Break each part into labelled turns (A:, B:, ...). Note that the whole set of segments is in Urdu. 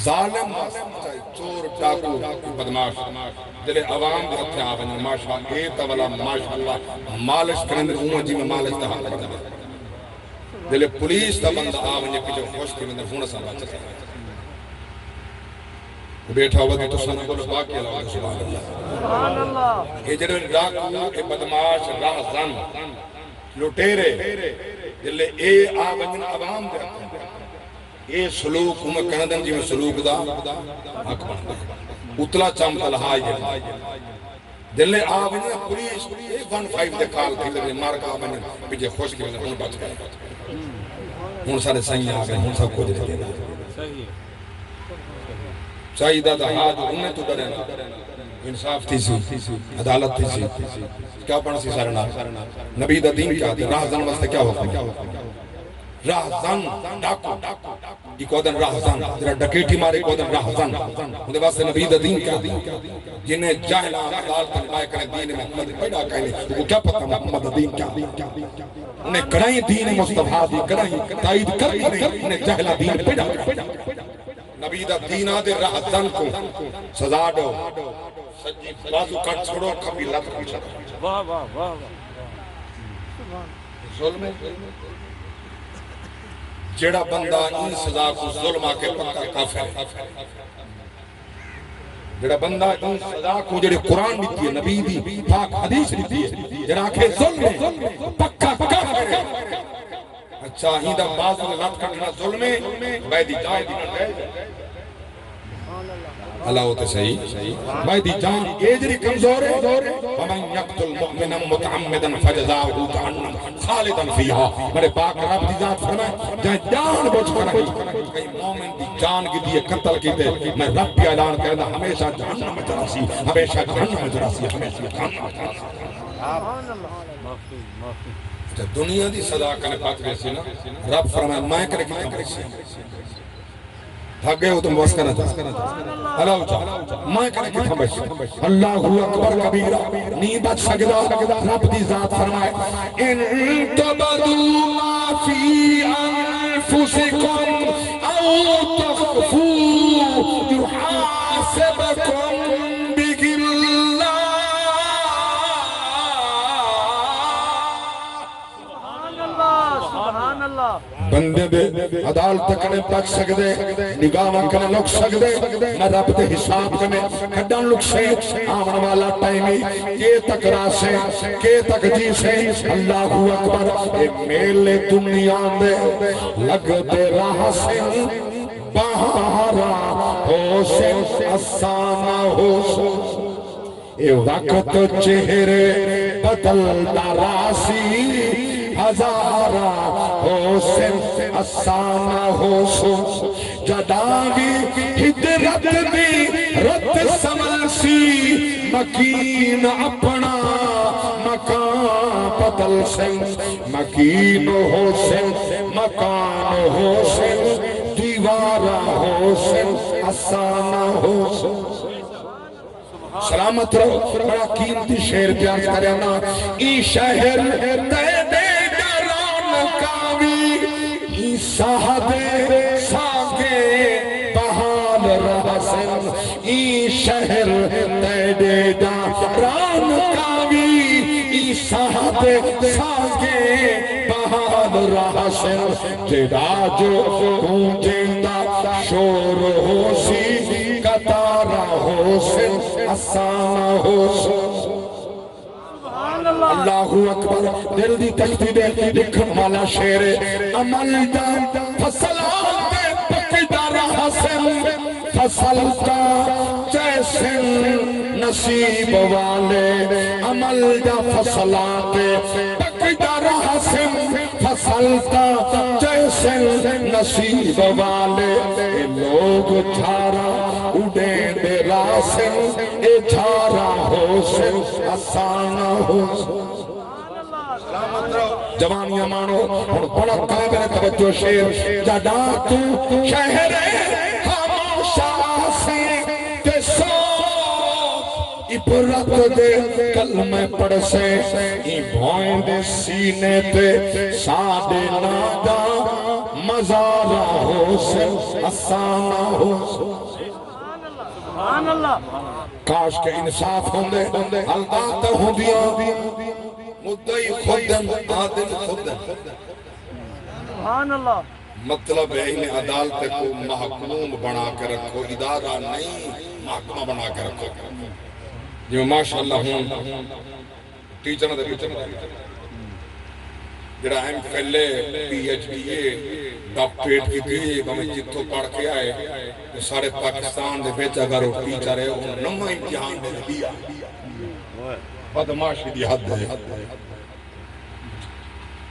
A: ظالم چور ڈاکو بدماش دل عوام دے ہتھے آ ونجن ماشاء اے تولا ماشاءاللہ مالش کرندر ہوں جی میں مالش دا حق کرندر دل پولیس دا بندہ آ ونجے کہ جو خوش کی مندر ہون سان بچا بیٹھا ہوا تو سن کو باقی اللہ سبحان اللہ یہ جڑے ڈاکو اے بدماش راہ زن لٹیرے دل اے آ ونجن عوام دے ہتھے اے سلوک ہم کہندن جی میں سلوک دا حق بندا اتلا چمتل ہائی دل آونے پولیس 15 دے کال تھی لگے مار کا آونے پیچھے خوش کی ہوں بچ گئے ہوں سارے صحیح آگئے ہوں سب کو دے دے چاہیدہ دا ہاتھ انہیں تو ڈرے انصاف تھی سی عدالت تھی سی کیا پڑھ سی سارنا نبی دا دین کیا تھی راہ زن واسطے کیا ہوتا راہ زن ڈاکو یہ کودن راہ زن تیرا ڈکیٹی مارے کودن راہ زن انہیں واسطے نبی دا دین کیا جنہیں جاہلہ عدالت لائے کریں دین محمد پیدا کہیں وہ کیا پتہ محمد دین کیا انہیں کرائیں دین مصطفیٰ دی کرائیں تائید کر کریں انہیں جاہلہ دین پیدا کریں نبی دا دینہ دے راہ زن کو سزا دو سجی بازو کٹ چھوڑو کبھی لت پیچھا واہ واہ واہ ظلم جیڑا بندہ ان سزا کو ظلم آکے پکا کافر ہے جیڑا بندہ ان سزا کو جیڑے قرآن دیتی ہے نبی دی پاک حدیث دیتی ہے جیڑا آکے ظلم ہے پکا کافر ہے اچھا ہی دا بازو لات کٹنا ظلم ہے بیدی جائے دینا جائے اللہ ہوتے صحیح بیدی جان ایجری کمزور ہے وَمَنْ يَقْتُلْ مُؤْمِنًا مُتَعَمِّدًا فَجَزَاؤُهُ جَهَنَّمُ خَالِدًا فِيهَا میرے پاک رب دی ذات فرمائے جہاں جان بچ کر رہی کئی مومن دی جان کی دیئے قتل کی دے میں رب بھی اعلان کرنا ہمیشہ جہنم میں جراسی ہمیشہ جہنم میں جراسی ہمیشہ جہنم میں جراسی دنیا دی صدا کرنے بات ویسی نا رب فرمائے میں کرے کی تم سی بھاگ گئے ہو تم بس کرنا چاہتا اللہ اچھا میں کرے کی تم بس اللہ اکبر کبیرہ نہیں بچ سکتا رب دی ذات فرمائے ان تبدو ما فی انفسکم او تخفو یحاسبکم بگی اللہ سبحان اللہ بندے دے عدالت کنے پک سکدے نگاہ کنے لک سکدے میں رب دے حساب کنے کھڈن لک سے آمن والا ٹائمی کے تک راسے کے تک جی سے اللہ اکبر اے میلے دنیا دے لگ دے راہ سے بہارا ہو سے افسانہ ہو اے وقت چہرے بدل دراسی ہزارہ حسن افسانہ حسن جداگی ہدرت بھی رت سملسی مکین اپنا مکان بدل سن مکین حسن مکان حسن دیوارہ حسن افسانہ حسن سلامت رہو بڑا قیمتی شعر پیار کرینا ای شہر دے سہدے ساگے بحال رہسن ای شہر تیڑے داران کاوی ای سہدے ساگے بحال رہسن جڑا جو گونجندہ شور ہو سی قطارہ ہو سن اسانہ ہو سن اللہ اکبر دل دی تختی دے لکھن والا شیر عمل جان فصلات پکڑا رہا سن فصل کا جیسن نصیب والے عمل جا فصلات پکڑا رہا سن فصل کا جیسن نصیب والے لوگ جھارا اڑے دے راسن اے جھارا ہو سن آسانہ ہو سن جوانیاں مانو اور بڑا قابل توجہ شیر جدا تو شہر خاموشہ سے تے سو عبرت دے کلمہ پڑھ سے ای بھوئیں دے سینے تے سادے نادا مزارہ حسن افسانہ حسن
B: سبحان اللہ
A: کاش کے انصاف ہوندے البات ہوندیاں مدعی خودن عادل خودن
B: سبحان اللہ
A: مطلب ہے انہیں عدالت کو محکوم بنا کے رکھو ادارہ نہیں محکمہ بنا کے رکھو جو ماشاءاللہ ہوں ٹیچر دے جڑا ایم فیل اے پی ایچ ڈی اے ڈاکٹریٹ کی تھی ہمیں جتوں پڑھ کے آئے سارے پاکستان دے بیچ اگر وہ ٹیچر ہے وہ نمہ امتحان دے دیا بدماشی دی حد ہے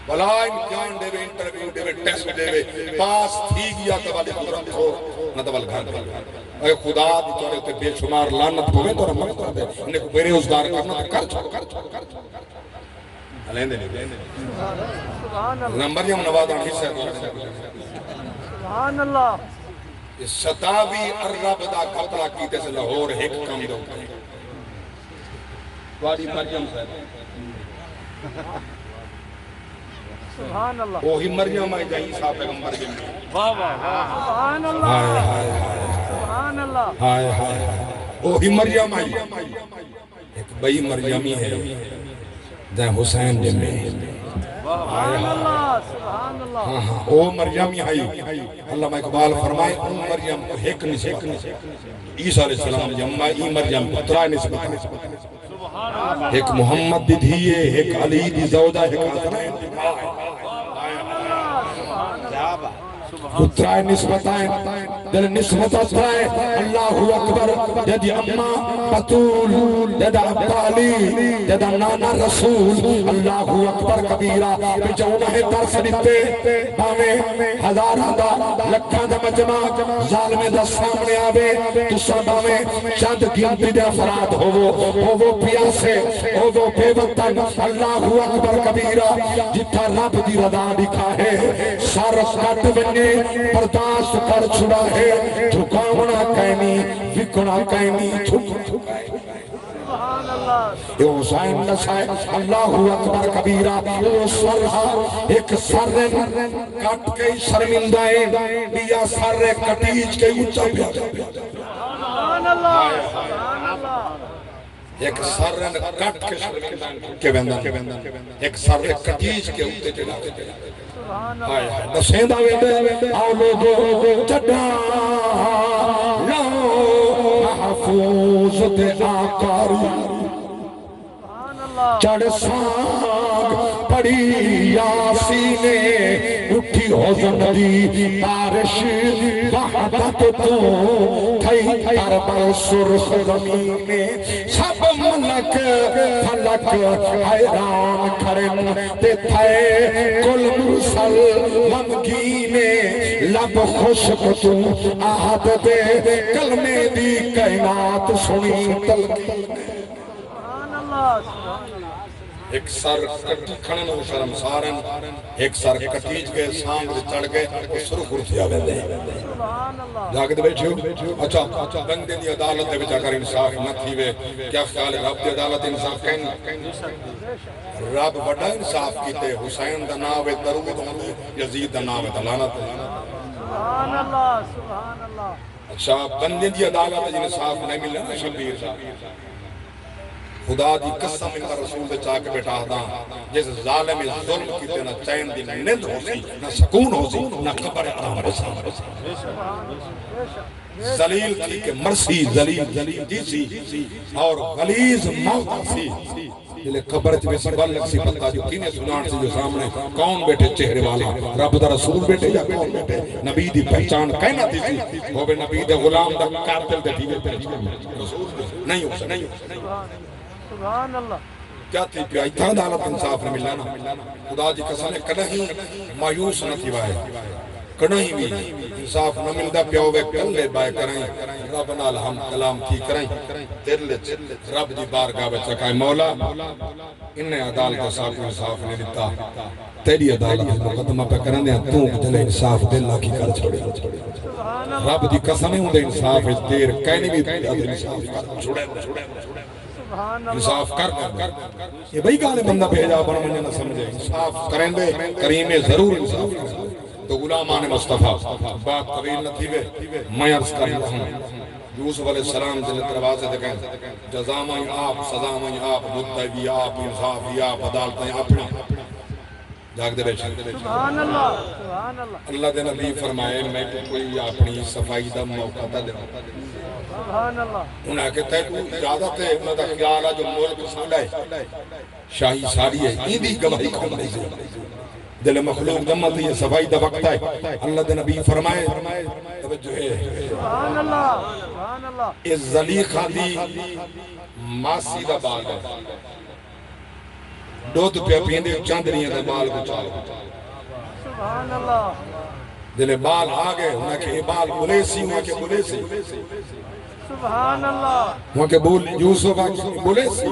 A: بلا امتحان دے وے انٹرویو دے وے ٹیسٹ دے وے پاس تھی گیا تو والے خود رکھو نہ تو والے گھر اے خدا دی توڑے تے بے شمار لعنت ہوئے تو رحمت کر دے انہیں کو بے روزگار کرنا تو کر چھوڑ لین دے مریم نواز حصہ
B: سبحان اللہ
A: ستاوی عرب دا قتلہ کیتے سے لاہور ایک کم دو واری مریم
B: سبحان اللہ
A: وہی مریم آئی جائیں عیسیٰ پیغمبر کے میں
B: واہ واہ سبحان اللہ سبحان اللہ
A: ہائے ہائے وہی مریم آئی ایک بئی مریمی ہے جائیں حسین جمعے
B: سبحان اللہ سبحان اللہ
A: او مریم آئی علامہ اقبال فرمائے او مریم کو ایک نسبت عیسیٰ علیہ السلام جمعہ ای مریم پترہ نسبت ایک محمد دی دھیے ایک علی دی زوجہ ایک حضرین اترائے نسبتائیں دل نسبت اترائے اللہ اکبر جدی اممہ بطول جدہ عبالی جدہ نانا رسول اللہ اکبر کبیرہ بجونہ درس دیتے باویں ہزارہ دا لکھاں دا مجمع ظالمے دا سامنے آوے تو سباویں چند گنتی دے افراد وہ پیاسے وہ بے وطن اللہ اکبر کبیرہ جتھا رب دی رضا دکھا ہے سار کٹ بنے برداشت کر چھڑا ہے جھکاونا کہنی وکنا کہنی
B: سبحان اللہ
A: یہ حسین نسائے اللہ اکبر کبیرہ وہ سرہا ایک سر کٹ کے شرمندائیں بیا سر کٹیج کے اچھا پیا
B: سبحان اللہ سبحان اللہ
A: ایک سر کٹ کے شرمندائیں کے بندن ایک سر کٹیج کے اچھا پیا نسیندہ ویدے آؤ لوگو چڈا لاؤ محفوظ دے آکاری چڑھ سانگ پڑی یاسینے اٹھی حضن دی بارش وحدت تو تھئی کربل سرخ زمینے سب ملک فلک حیران کرن تے تھے کل مرسل غمگینے لب خشک تو آہد دے کلمے دی کائنات سنی تلقین ایک سر کٹی کھنن و شرم سارن ایک سر کٹیج گئے سانگ چڑھ گئے سرخ اٹھیا آوے دے جاگے دے بیٹھو اچھا بندے دی عدالت دے بچا کر انصاف نہ تھیوے کیا خیال ہے رب دی عدالت انصاف کہیں رب بڑا انصاف کیتے حسین دا ناوے درود ہوندے یزید دا ناوے دلانت
B: سبحان اللہ سبحان اللہ
A: اچھا بندے دی عدالت انصاف نہیں ملنا نا شبیر صاحب خدا دی قسم انہا رسول دے چاہ کے بیٹا دا جس ظالم ظلم کی تے نہ چین دی نند ہو سی نہ سکون ہو سی نہ قبر آرام ہو سی ذلیل تھی کہ مرسی ذلیل دی سی اور غلیظ موت سی جلے قبر چوے سبال لگ سی پتہ جو کینے سنان سے جو سامنے کون بیٹھے چہرے والے رب دا رسول بیٹھے یا کون بیٹھے نبی دی پہچان کہنا تھی سی وہ بے نبی دے غلام دا قاتل دے دیوے پہچان نہیں ہو سکتا
B: سبحان اللہ
A: کیا تھی پیا اتنا عدالت انصاف نہ ملنا خدا جی قسم کدہیں مایوس نہ تھی وائے کدہیں بھی انصاف نہ ملدا پیا ہوئے کلے بائے کرائیں رب نال ہم کلام تھی کرائیں تیرلے رب دی بارگاہ وچ رکھائے مولا انہیں عدالت صاحب کو انصاف نہیں دیتا تیری عدالت مقدمہ پہ کرن دے تو دل انصاف دل لا کی کر چھوڑے رب دی قسم ہوں دے انصاف دیر کہیں بھی انصاف کر چھوڑے انصاف کر یہ بھئی گالے بندہ بھیجا بڑا منہ نہ سمجھے انصاف کریں دے کریم ضرور انصاف کریں تو غلامان مصطفیٰ بات طویل نہ تھی وے میں عرض کر رہا ہوں یوسف علیہ السلام دل دروازے دیکھیں جزامیں آپ سزامیں آپ مدعی آپ انصافی آپ عدالتیں اپنی جاگ دے بیٹھے
B: سبحان اللہ سبحان اللہ
A: اللہ دے نبی فرمائے میں کو کوئی اپنی صفائی دا موقع دا دے
B: سبحان اللہ
A: انہاں کہتا ہے کوئی اجازت ہے انہاں دا خیال ہے جو ملک سنڈائے شاہی ساری ہے ایدی گواہی کھول نہیں سے دل مخلوق جمعتی ہے صفائی دا وقت ہے اللہ دے نبی فرمائے توجہ ہے
B: سبحان اللہ سبحان اللہ
A: اس زلیخہ دی ماسی دا بال ہے دودھ پہ پیندے چاندنیاں دے بال کو چاہو
B: سبحان اللہ
A: دل بال آگئے انہاں کے بال بولیسی انہاں کے بولیسی
B: سبحان اللہ
A: وہاں کے بول یوسف آگے بولیسی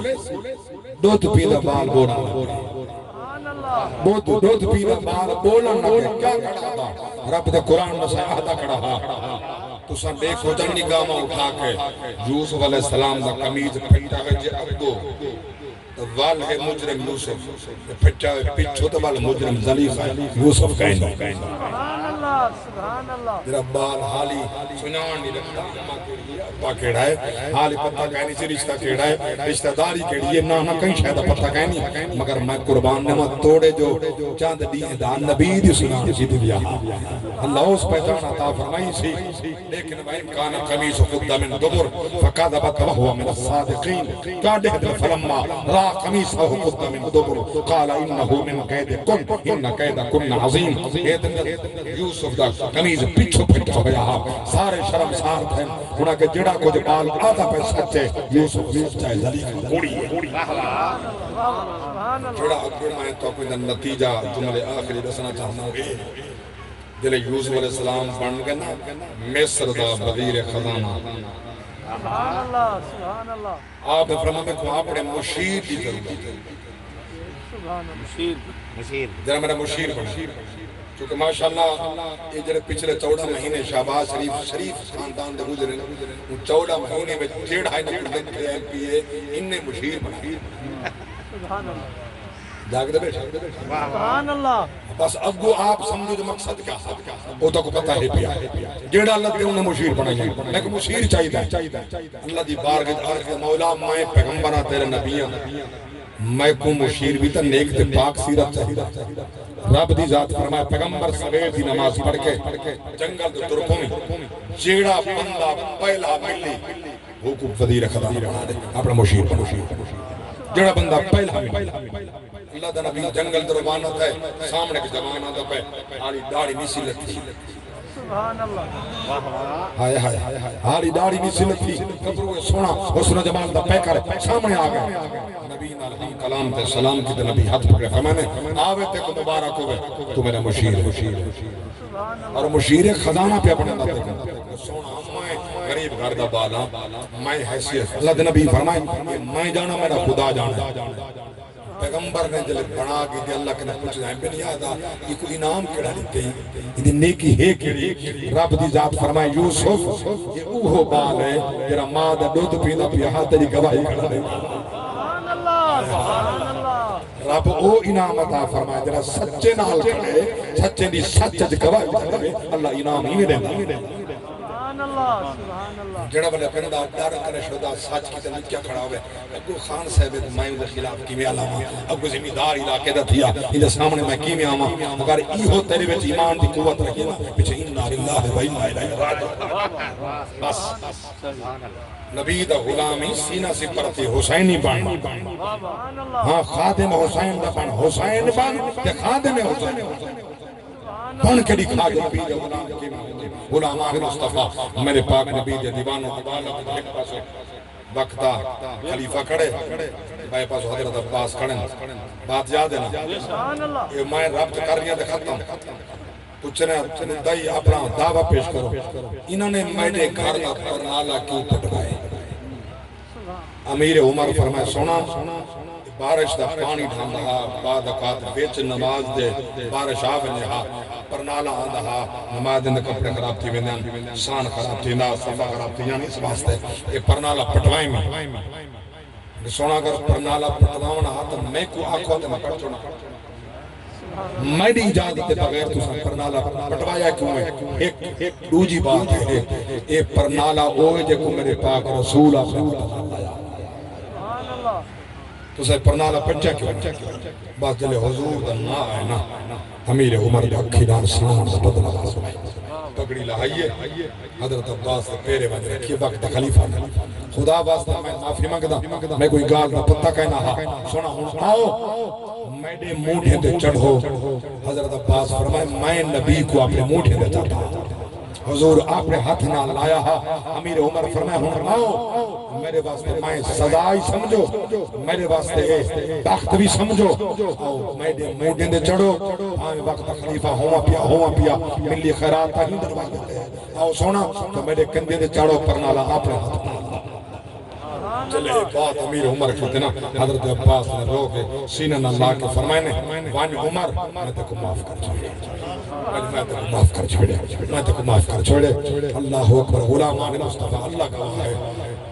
A: دودھ پیندے بال بولا
B: سبحان اللہ
A: دودھ پیندے بال بولا نہ کہ کیا کھڑا تھا رب دے قرآن میں سے آدھا کھڑا ہا تو سن دیکھو جن نگاہ اٹھا کے یوسف علیہ السلام دا قمیض پھٹا ہے جے ابدو وال ہے مجرم یوسف پھٹا ہے پچھو تو وال مجرم زلیخہ یوسف کہنے
B: سبحان اللہ سبحان اللہ
A: جرا بال حالی سنان نہیں رکھتا پا کیڑا ہے حالی پتہ کہنی سے رشتہ کیڑا ہے رشتہ داری کیڑی ہے نہ کہیں شاید پتہ کہنی مگر میں قربان نمت توڑے جو چاند دیئے دان نبی دی سنان جی دیا اللہ اس پہچان عطا فرمائی سی لیکن وَإِنْ كَانَ قَمِيصُهُ قُدَّ مِنْ دُبُرٍ فَكَذَبَتْ وَهُوَ مِنَ الصَّادِقِينَ قَالَ فَلَمَّا رَأَى قَمِيصَهُ قُدَّ مِنْ دُبُرٍ قَالَ إِنَّهُ مِنْ كَيْدِكُنَّ إِنَّ كَيْدَكُنَّ عَظِيمٌ یوسف دا قمیض پیچھو پھٹا ہویا ہا سارے شرمسار تھے انہاں کے جڑا کچھ بال آدھا پہ سچے یوسف سچا ہے زلیخہ کوڑی ہے
B: سبحان اللہ
A: جڑا اگر میں تو کوئی نتیجہ جملے آخری دسنا چاہتا ہوں دل یوسف علیہ السلام بن گئے نا مصر دا وزیر خزانہ
B: سبحان اللہ سبحان اللہ
A: آپ فرماتے کو آپ نے مشیر کی ضرورت ہے
B: سبحان اللہ
A: ذرا میرا مشیر بنا چونکہ ماشاءاللہ یہ جڑے پچھلے 14 مہینے شہباز شریف خاندان دے گزرے وہ 14 مہینے میں جیڑ ہے نہ پردے ایل پی اے انہیں مشیر بنا
B: سبحان اللہ
A: جاگ دے بیٹھا
B: سبحان اللہ
A: بس اب وہ آپ سمجھو جو مقصد کیا وہ تو کو پتہ ہے پیا جیڑا اللہ دے انہیں مشیر بنائی میں کو مشیر چاہیے اللہ دی بارگاہ مولا میں پیغمبرہ تیرے نبیاں میں کو مشیر بھی تا نیک تے پاک سیرت چاہیے رب دی ذات فرمائے پیغمبر سویر دی نماز پڑھ کے جنگل دے ترکوں میں جیڑا بندہ پہلا ملی وہ کو وزیر خزانہ بنا دے اپنا مشیر جیڑا بندہ پہلا ملی اللہ دا نبی جنگل دے روانت ہے سامنے کے جوان آدھا پہ آلی داڑی نیسی لگتی
B: سبحان اللہ
A: ہائے ہائے آلی داڑی نیسی لگتی کبرو سونا حسن جمال دا پہ کر سامنے آگئے نبی نالہم کلام تے سلام کی تے نبی ہاتھ پکڑے فرمانے آوے تے کو مبارک ہوئے تو میرا مشیر اور مشیر خزانہ پہ اپنے اللہ دیکھا سونا میں غریب گھر دا بالا میں حیثیت اللہ دے نبی فرمائے میں جانا میرا خدا جانا پیغمبر نے جلے بنا کی دے اللہ کے نے پوچھ جائیں بن یادا یہ کوئی انعام کڑا لیتے ہیں یہ نیکی ہے کڑی رب دی ذات فرمائے یوسف یہ اوہو بال ہے جرا ماں دا دودھ پینا پیا ہاں تیری گواہی کڑا لے
B: سبحان اللہ سبحان اللہ
A: رب او انعام عطا فرمائے جرا سچے نال کڑے سچے دی سچ گواہی کڑے اللہ انعام ہی دے
B: سبحان اللہ سبحان اللہ
A: جڑا بلے پندہ ڈر کرے شدہ سچ کی تنید کیا کھڑا ہوئے ابو خان صاحب میں دے خلاف کی میں علامہ ابو زمیدار علاقے دا تھیا یہ سامنے میں کی میں آما اگر ایہو تیرے وچ ایمان دی قوت رکھی نا پیچھے انہا للہ و انہا الہ راجعون بس نبی دا غلامی سینہ سے پرتے حسینی بان
B: سبحان اللہ
A: ہاں خادم حسین دا بان حسین بان کہ خادم حسین بان کے دکھا دے نبی دا غلام کی غلام آخر مصطفیٰ میرے پاک نبی دے دیوانوں عدالت ایک پاسے وقتا خلیفہ کھڑے بائے پاس حضرت عباس کھڑے بات یاد ہے نا
B: سبحان اللہ
A: یہ میں ربط کر رہی ہیں دکھاتا ہوں پوچھنے دائی اپنا دعویٰ پیش کرو انہوں نے میرے گھر کا پرنالہ کیوں پٹوائے امیر عمر فرمائے سونا بارش دا پانی ڈھان دہا بعد اکات بیچ نماز دے بارش آوے نہا پرنالا آن دہا نماز دے کپڑے خراب تھی ویندن سان خراب تھی نا صفحہ خراب تھی یعنی اس واسطے یہ پرنالا پٹوائیں میں سونا اگر پرنالا پٹواؤں نہ آتا میں کو آنکھوں تے میں پڑھ چونا میری اجازت کے بغیر تساں پرنالا پٹوایا کیوں ہے؟ ایک دوجی بات ہے اے پرنالا ہوئے جے کو میرے پاک رسول اپنے بتایا تو سے پرنالا پچا کیوں بس جلے حضور دا نا ہے نا امیر عمر دا اکھی نال سلام دا بدلا باسوائے پگڑی لہائیے حضرت عباس سے پیرے بندے رکھیے وقت خلیفہ نے خدا واسطہ میں معافی مانگدا میں کوئی گال دا پتہ کہنا ہا سونا ہوں آؤ میرے موٹھے تے چڑھو حضرت عباس فرمائے میں نبی کو اپنے موٹھے تے چڑھا حضور آپ نے ہاتھ نہ لایا ہا امیر عمر فرمائے ہوں آؤ میرے واسطے میں سزائی سمجھو میرے واسطے بخت بھی سمجھو آؤ میرے موٹھے تے چڑھو آئے وقت خلیفہ ہوا پیا ملی خیرات کا ہی دروازے دیتے ہیں آؤ سونا تو میرے کندھے تے چڑھو پرنالا آپ نے ہاتھ نہ چلے بات امیر عمر کی تنا حضرت عباس نے رو کے سینہ نہ لا کے فرمائنے وان عمر میں تے کو معاف کر چھوڑے میں تے کو معاف کر چھوڑے میں تے کو معاف کر چھوڑے اللہ اکبر غلامان مصطفیٰ اللہ کا ہے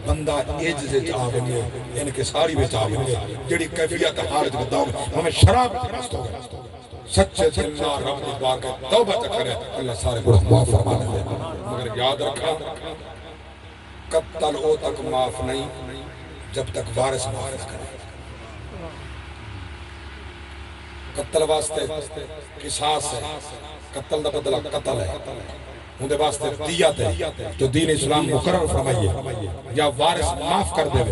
A: بندہ عجز وچ آوے ان کے ساری وچ آوے جڑی کیفیت حالت بتاؤ ہمیں شراب مست ہو گئے سچے دل نال رب دی بارگاہ توبہ کرے اللہ سارے گناہ معاف فرما دے مگر یاد رکھا قتل او تک معاف نہیں جب تک وارث معاف کرے قتل واسطے قصاص ہے قتل دا بدلہ قتل ہے اندے واسطے دیت ہے جو دین اسلام مقرر فرمائیے یا وارث معاف کر دے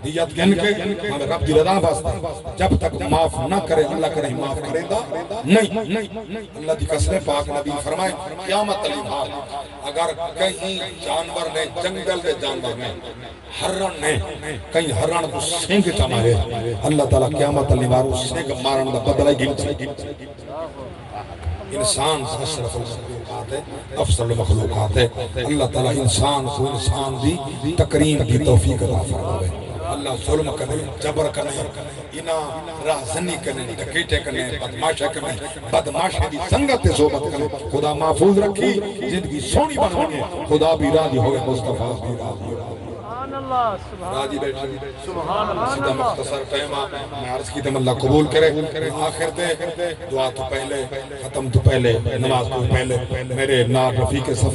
A: دیت گن کے ہمیں رب دی رضا واسطے جب تک معاف نہ کرے اللہ کرے معاف کرے گا نہیں اللہ دی قسم پاک نبی فرمائے قیامت علی حال اگر کہیں جانور نے جنگل دے جانور نے ہرن نے کہیں ہرن کو سینگ چمارے اللہ تعالیٰ قیامت علی حال سینگ مارن دا بدلہ گنچے انسان اشرف المخلوقات ہے افضل المخلوقات ہے اللہ تعالیٰ انسان کو انسان دی تکریم دی توفیق عطا فرمائے اللہ ظلم کرے جبر کرے انا راہزنی کرے ڈکیٹے کرے بدماشے کرے بدماشے دی سنگت صحبت کرے خدا محفوظ رکھی زندگی سونی بنائے خدا بھی راضی ہوئے مصطفیٰ بھی راضی ہوئے راضی بیٹھے سیدھا مختصر ٹائمہ میں عرض کی تم اللہ قبول کرے آخر تے دعا تو پہلے ختم تو پہلے نماز تو پہلے میرے نار رفیق صفحہ